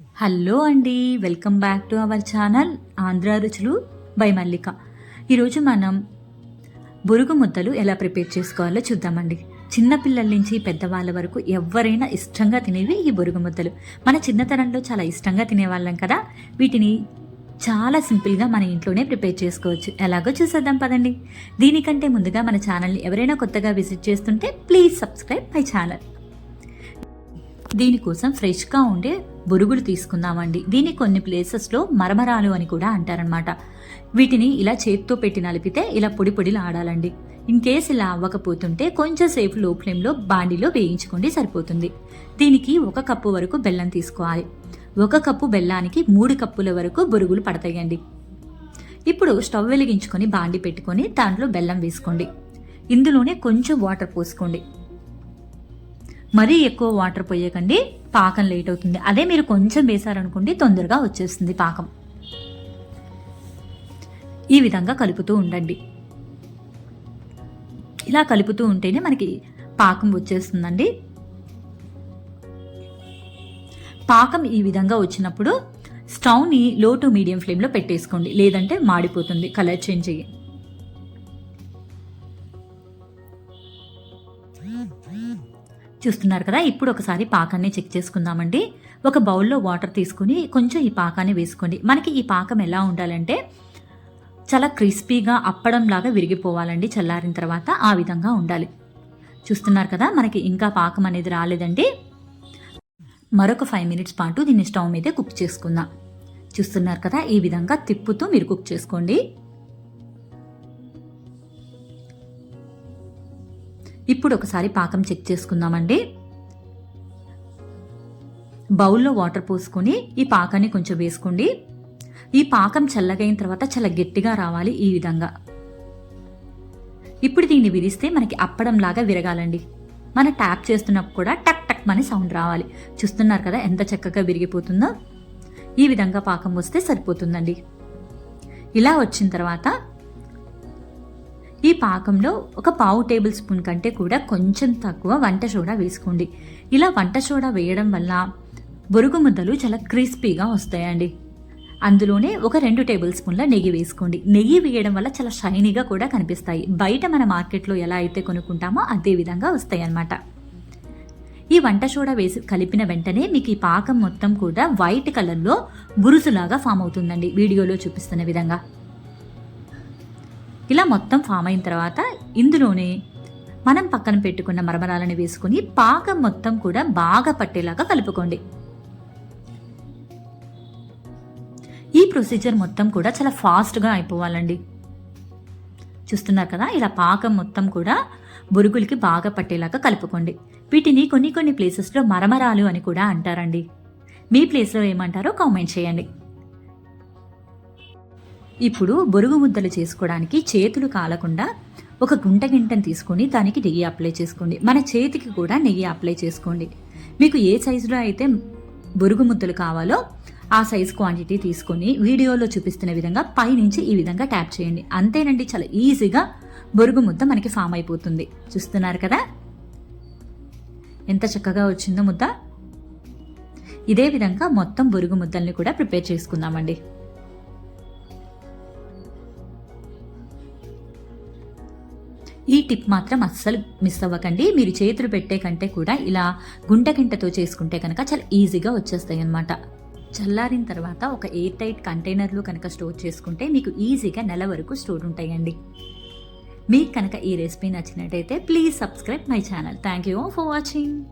Hello అండి, welcome back to our channel Andhra రుచులు by మల్లిక. ఈరోజు మనం బురుగు ముద్దలు ఎలా ప్రిపేర్ చేసుకోవాలో చూద్దామండి. చిన్నపిల్లల నుంచి పెద్దవాళ్ళ వరకు ఎవరైనా ఇష్టంగా తినేవి ఈ బురుగు ముద్దలు. మన చిన్నతనంలో చాలా ఇష్టంగా తినేవాళ్ళం కదా. వీటిని చాలా సింపుల్గా మన ఇంట్లోనే ప్రిపేర్ చేసుకోవచ్చు. ఎలాగో చూసేద్దాం పదండి. దీనికంటే ముందుగా మన ఛానల్ని ఎవరైనా కొత్తగా విజిట్ చేస్తుంటే ప్లీజ్ సబ్స్క్రైబ్ మై ఛానల్. దీనికోసం ఫ్రెష్గా ఉండే బొరుగులు తీసుకుందామండి. దీన్ని కొన్ని ప్లేసెస్లో మరమరాలు అని కూడా అంటారనమాట. వీటిని ఇలా చేతితో పెట్టి నలిపితే ఇలా పొడి పొడిలు ఆడాలండి. ఇన్ కేస్ ఇలా అవ్వకపోతుంటే కొంచెం సేపు లో ఫ్లేమ్లో బాండిలో వేయించుకోండి, సరిపోతుంది. దీనికి 1 కప్పు వరకు బెల్లం తీసుకోవాలి. 1 కప్పు బెల్లానికి 3 కప్పుల వరకు బొరుగులు పడతాయండి. ఇప్పుడు స్టవ్ వెలిగించుకొని బాండి పెట్టుకొని దాంట్లో బెల్లం వేసుకోండి. ఇందులోనే కొంచెం వాటర్ పోసుకోండి. మరీ ఎక్కువ వాటర్ పోయకండి, పాకం లేట్ అవుతుంది. అదే మీరు కొంచెం వేసారనుకోండి తొందరగా వచ్చేస్తుంది పాకం. ఈ విధంగా కలుపుతూ ఉండండి. ఇలా కలుపుతూ ఉంటేనే మనకి పాకం వచ్చేస్తుందండి. పాకం ఈ విధంగా వచ్చినప్పుడు స్టవ్ని లో టు మీడియం ఫ్లేమ్లో పెట్టేసుకోండి, లేదంటే మాడిపోతుంది, కలర్ చేంజ్ అయ్యి. చూస్తున్నారు కదా. ఇప్పుడు ఒకసారి పాకాన్ని చెక్ చేసుకుందామండి. ఒక బౌల్లో వాటర్ తీసుకుని కొంచెం ఈ పాకాన్ని వేసుకోండి. మనకి ఈ పాకం ఎలా ఉండాలంటే చాలా క్రిస్పీగా అప్పడంలాగా విరిగిపోవాలండి. చల్లారిన తర్వాత ఆ విధంగా ఉండాలి. చూస్తున్నారు కదా, మనకి ఇంకా పాకం అనేది రాలేదండి. మరొక 5 మినిట్స్ పాటు దీన్ని స్టవ్ మీదే కుక్ చేసుకుందాం. చూస్తున్నారు కదా, ఈ విధంగా తిప్పుతూ మీరు కుక్ చేసుకోండి. ఇప్పుడు ఒకసారి పాకం చెక్ చేసుకుందామండి. బౌల్లో వాటర్ పోసుకొని ఈ పాకాన్ని కొంచెం వేసుకోండి. ఈ పాకం చల్లగైన తర్వాత చాలా గట్టిగా రావాలి ఈ విధంగా. ఇప్పుడు దీన్ని విరిస్తే మనకి అప్పడంలాగా విరగాలండి. మనం ట్యాప్ చేస్తున్నప్పుడు కూడా టక్ టక్ అని సౌండ్ రావాలి. చూస్తున్నారు కదా ఎంత చక్కగా విరిగిపోతుందో. ఈ విధంగా పాకం వస్తే సరిపోతుందండి. ఇలా వచ్చిన తర్వాత ఈ పాకంలో ఒక 1/2 టేబుల్ స్పూన్ కంటే కూడా కొంచెం తక్కువ వంట సోడా వేసుకోండి. ఇలా వంట సోడా వేయడం వల్ల బొరుగు ముద్దలు చాలా క్రిస్పీగా వస్తాయండి. అందులోనే ఒక 2 టేబుల్ స్పూన్ల నెయ్యి వేసుకోండి. నెయ్యి వేయడం వల్ల చాలా షైనీగా కూడా కనిపిస్తాయి. బయట మన మార్కెట్లో ఎలా అయితే కొనుక్కుంటామో అదే విధంగా వస్తాయి అన్నమాట. ఈ వంట సోడా వేసి కలిపిన వెంటనే మీకు ఈ పాకం మొత్తం కూడా వైట్ కలర్లో బురుసులాగా ఫామ్ అవుతుందండి, వీడియోలో చూపిస్తున్న విధంగా. ఇలా మొత్తం ఫామ్ అయిన తర్వాత ఇందులోనే మనం పక్కన పెట్టుకున్న మరమరాలను వేసుకుని పాకం మొత్తం కూడా బాగా పట్టేలాగా కలుపుకోండి. ఈ ప్రొసీజర్ మొత్తం కూడా చాలా ఫాస్ట్గా అయిపోవాలండి. చూస్తున్నారు కదా, ఇలా పాకం మొత్తం కూడా బొరుగులకి బాగా పట్టేలాగా కలుపుకోండి. వీటిని కొన్ని ప్లేసెస్లో మరమరాలు అని కూడా అంటారండి. మీ ప్లేస్లో ఏమంటారో కామెంట్ చేయండి. ఇప్పుడు బొరుగు ముద్దలు చేసుకోవడానికి చేతులు కాలకుండా ఒక గింటని తీసుకొని దానికి నెయ్యి అప్లై చేసుకోండి. మన చేతికి కూడా నెయ్యి అప్లై చేసుకోండి. మీకు ఏ సైజులో అయితే బొరుగు ముద్దలు కావాలో ఆ సైజ్ క్వాంటిటీ తీసుకొని వీడియోలో చూపిస్తున్న విధంగా పైనుంచి ఈ విధంగా ట్యాప్ చేయండి. అంతేనండి, చాలా ఈజీగా బొరుగు ముద్ద మనకి ఫామ్ అయిపోతుంది. చూస్తున్నారు కదా ఎంత చక్కగా వచ్చిందో ముద్ద. ఇదే విధంగా మొత్తం బొరుగు ముద్దల్ని కూడా ప్రిపేర్ చేసుకుందామండి. ఈ టిప్ మాత్రం అస్సలు మిస్ అవ్వకండి. మీరు చేతులు పెట్టే కంటే కూడా ఇలా గుంటకింటతో చేసుకుంటే కనుక చాలా ఈజీగా వచ్చేస్తాయి అన్నమాట. చల్లారిన తర్వాత ఒక ఎయిర్ టైట్ కంటైనర్లో కనుక స్టోర్ చేసుకుంటే మీకు ఈజీగా నెల వరకు స్టోర్ ఉంటాయండి. మీకు కనుక ఈ రెసిపీ నచ్చినట్టయితే please subscribe my channel. Thank you for watching.